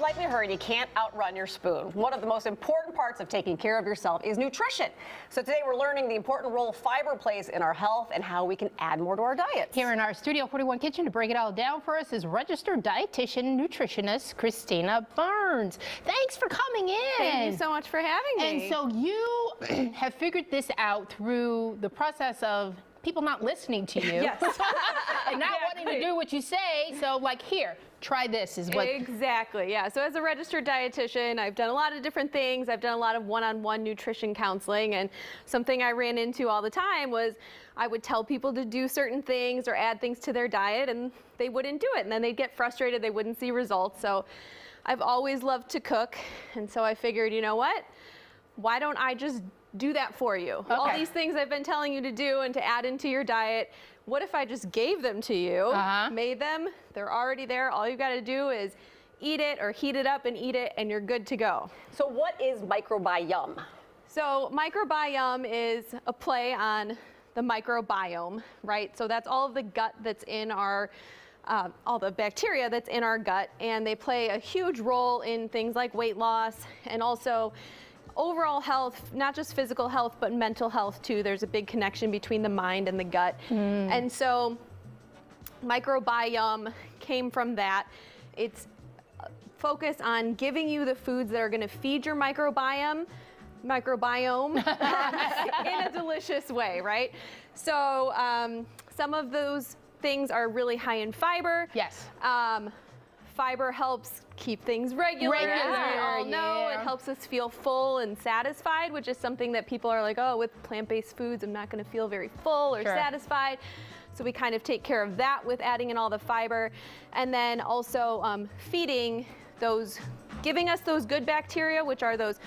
like we heard, you can't outrun your spoon. One of the most important parts of taking care of yourself is nutrition. So today we're learning the important role fiber plays in our health and how we can add more to our diets. Here in our Studio 41 kitchen to break it all down for us is registered dietitian nutritionist Christina Burns. Thanks for coming in. Thank you so much for having me. And so you have figured this out through the process of people not listening to you. Yes. And not wanting to do what you say. So like, here, try this is what. Exactly, yeah. So as a registered dietitian, I've done a lot of different things. I've done a lot of one-on-one nutrition counseling, and something I ran into all the time was I would tell people to do certain things or add things to their diet, and they wouldn't do it. And then they'd get frustrated, they wouldn't see results. So I've always loved to cook, and so I figured, you know what? Why don't I just do that for you? Okay. All these things I've been telling you to do and to add into your diet, what if I just gave them to you, made them, they're already there, all you gotta do is eat it or heat it up and eat it and you're good to go. So what is microbiome? So microbiome is a play on the microbiome, right? So that's all of the gut that's in our all the bacteria that's in our gut, and they play a huge role in things like weight loss and also overall health, not just physical health, but mental health too. There's a big connection between the mind and the gut. And so microbiome came from that. It's focused on giving you the foods that are going to feed your microbiome in a delicious way, right? So some of those things are really high in fiber. Yes. Fiber helps keep things regular, as we all know. It helps us feel full and satisfied, which is something that people are like, oh, with plant-based foods, I'm not going to feel very full or satisfied. So we kind of take care of that with adding in all the fiber. And then also feeding those, giving us those good bacteria, which are those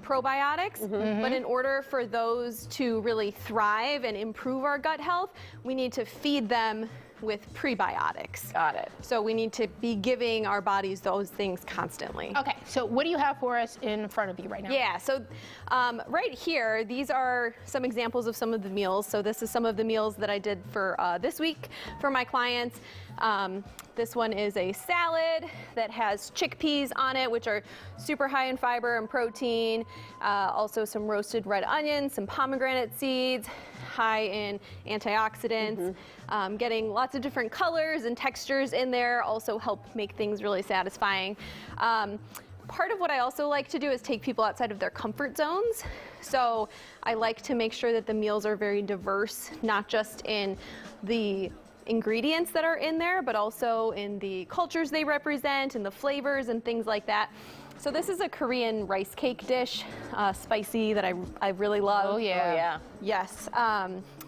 probiotics, but in order for those to really thrive and improve our gut health, we need to feed them with prebiotics. Got it. So we need to be giving our bodies those things constantly. Okay, so what do you have for us in front of you right now? Yeah, so right here, these are some examples of some of the meals. So this is some of the meals that I did for this week for my clients. This one is a salad that has chickpeas on it, which are super high in fiber and protein. Also some roasted red onions, some pomegranate seeds, high in antioxidants. Getting lots of different colors and textures in there also help make things really satisfying. Part of what I also like to do is take people outside of their comfort zones. So I like to make sure that the meals are very diverse, not just in the ingredients that are in there, but also in the cultures they represent and the flavors and things like that. So this is a Korean rice cake dish, spicy, that I really love. Oh yeah. Oh, yeah. Yes,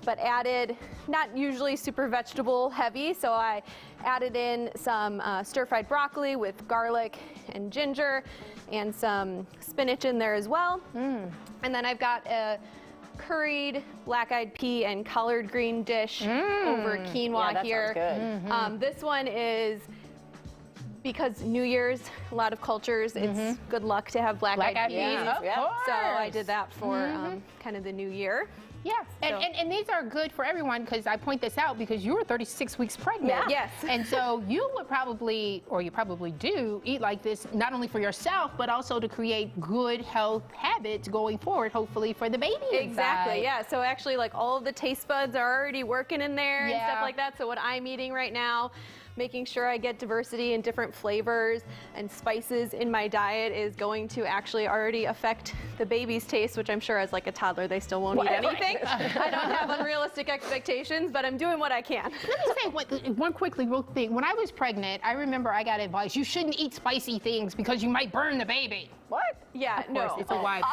but added, not usually super vegetable heavy, so I added in some stir-fried broccoli with garlic and ginger and some spinach in there as well. And then I've got a curried black-eyed pea and collard green dish over quinoa that here. sounds good. This one is, because New Year's, a lot of cultures, it's good luck to have black-eyed peas. Of course. So I did that for kind of the new year. Yeah, and these are good for everyone, because I point this out because you were 36 weeks pregnant. Yeah. Yes. And so you would probably, or you probably do, eat like this not only for yourself, but also to create good health habits going forward, hopefully for the baby Exactly, inside. yeah. So actually, like, all of the taste buds are already working in there and stuff like that. So what I'm eating right now, making sure I get diversity and different flavors and spices in my diet is going to actually already affect the baby's taste, which I'm sure as like a toddler, they still won't eat anything. I don't have unrealistic expectations, but I'm doing what I can. Let me say one quickly real thing. When I was pregnant, I remember I got advice, you shouldn't eat spicy things because you might burn the baby. What? Yeah, Of course, it's a wide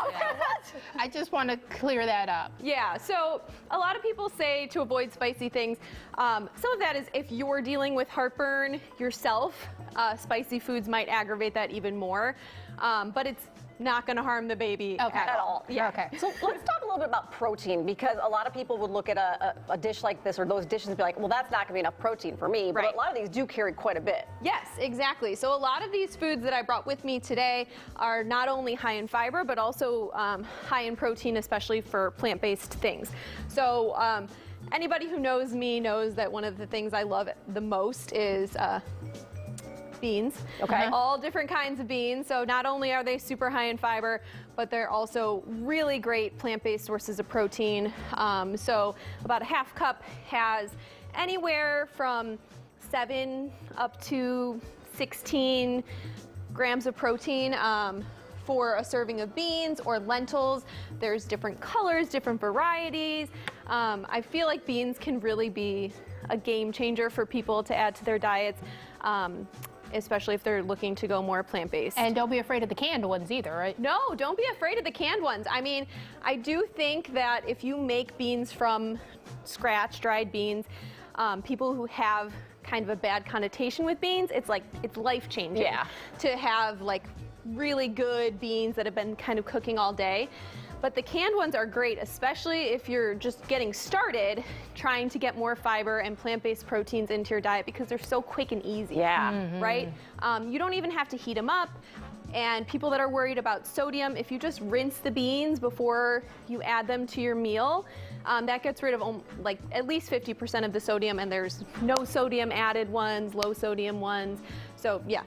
I just want to clear that up. Yeah, so a lot of people say to avoid spicy things. Some of that is if you're dealing with heartburn yourself, spicy foods might aggravate that even more. But it's not going to harm the baby at all. Yeah. Okay. So let's talk a little bit about protein, because a lot of people would look at a dish like this or those dishes and be like, well, that's not going to be enough protein for me. But a lot of these do carry quite a bit. Yes, exactly. So a lot of these foods that I brought with me today are not only high in fiber, but also high in protein, especially for plant-based things. So anybody who knows me knows that one of the things I love the most is beans. Okay. All different kinds of beans. So not only are they super high in fiber, but they're also really great plant-based sources of protein. So about a half cup has anywhere from 7 up to 16 grams of protein. For a serving of beans or lentils. There's different colors, different varieties. I feel like beans can really be a game changer for people to add to their diets, especially if they're looking to go more plant-based. And don't be afraid of the canned ones either, right? No, don't be afraid of the canned ones. I mean, I do think that if you make beans from scratch, dried beans, people who have kind of a bad connotation with beans, it's life-changing. Yeah. To have like really good beans that have been kind of cooking all day. But the canned ones are great, especially if you're just getting started trying to get more fiber and plant-based proteins into your diet because they're so quick and easy. Yeah. Right? You don't even have to heat them up. And people that are worried about sodium, if you just rinse the beans before you add them to your meal, that gets rid of like at least 50% of the sodium, and there's no sodium added ones, low sodium ones. So yeah,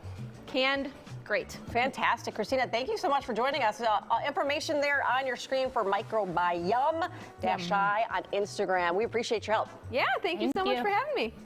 canned, great. Fantastic. Christina, thank you so much for joining us. Information there on your screen for Microbiome-I on Instagram. We appreciate your help. Yeah, thank you so much you. for having me.